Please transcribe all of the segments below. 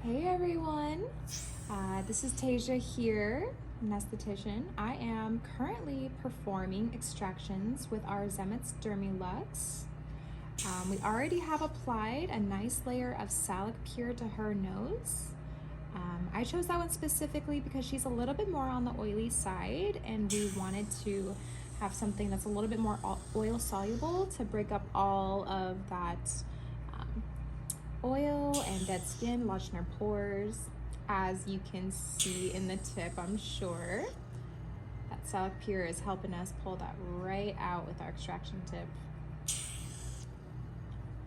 Hey everyone, this is Tasia here, anesthetician. I am currently performing extractions with our DermeLuxx. We already have applied a nice layer of salic pure to her nose. I chose that one specifically because she's a little bit more on the oily side, and we wanted to have something that's a little bit more oil soluble to break up all of that oil and dead skin lodged in our pores. As you can see in the tip, I'm sure that salic pure is helping us pull that right out with our extraction tip.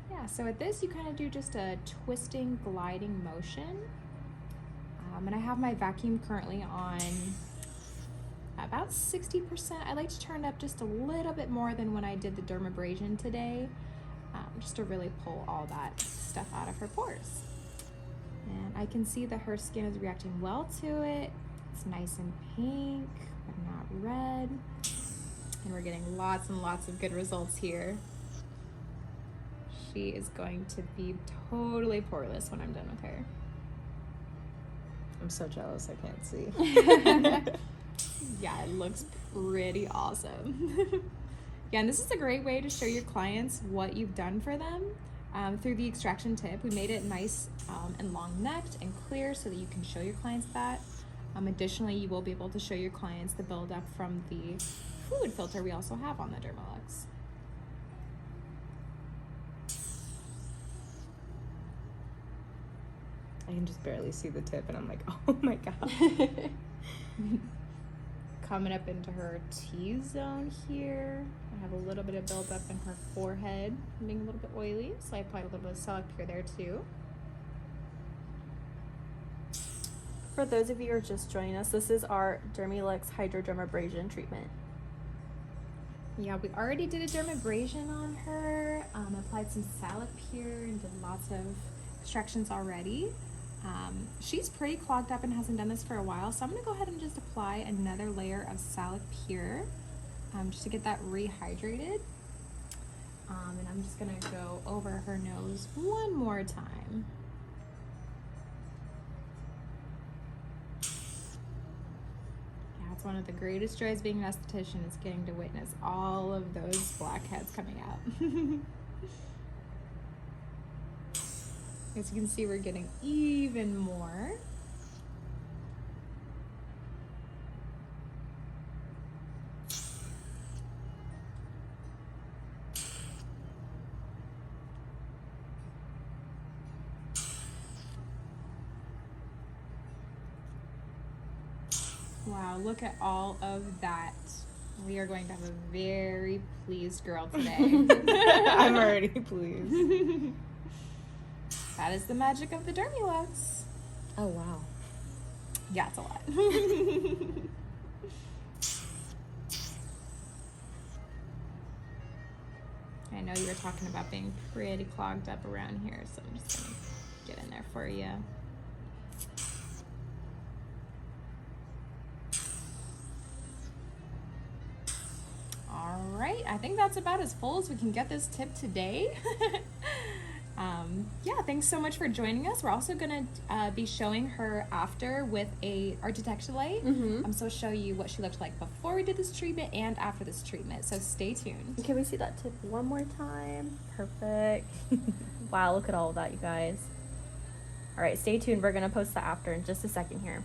Yeah, so with this you kind of do just a twisting, gliding motion. And I have my vacuum currently on about 60%. I like to turn it up just a little bit more than when I did the dermabrasion today, just to really pull all that stuff out of her pores. And I can see that her skin is reacting well to it. It's nice and pink, but not red. And we're getting lots and lots of good results here. She is going to be totally poreless when I'm done with her. I'm so jealous, I can't see. Yeah, it looks pretty awesome. Yeah, and this is a great way to show your clients what you've done for them through the extraction tip. We made it nice and long-necked and clear so that you can show your clients that. Additionally, you will be able to show your clients the buildup from the fluid filter we also have on the DermeLuxx. I can just barely see the tip and I'm like, oh my god. Coming up into her T-zone here. I have a little bit of buildup in her forehead, being a little bit oily, so I applied a little bit of salic pure there too. For those of you who are just joining us, this is our DermeLuxx hydrodermabrasion treatment. Yeah, we already did a dermabrasion on her, applied some salic pure and did lots of extractions already. She's pretty clogged up and hasn't done this for a while, so I'm going to go ahead and just apply another layer of salic pure just to get that rehydrated. And I'm just going to go over her nose one more time. Yeah, it's one of the greatest joys being an esthetician is getting to witness all of those blackheads coming out. As you can see, we're getting even more. Wow, look at all of that. We are going to have a very pleased girl today. I'm already pleased. That is the magic of the DermeLuxx. Oh wow. Yeah, it's a lot. I know you were talking about being pretty clogged up around here, so I'm just gonna get in there for you. All right, I think that's about as full as we can get this tip today. Yeah, thanks so much for joining us. We're also gonna be showing her after with our detection light. So I'll show you what she looked like before we did this treatment and after this treatment, so stay tuned. Can we see that tip one more time? Perfect. Wow, look at all of that, you guys. All right, stay tuned. We're gonna post the after in just a second here.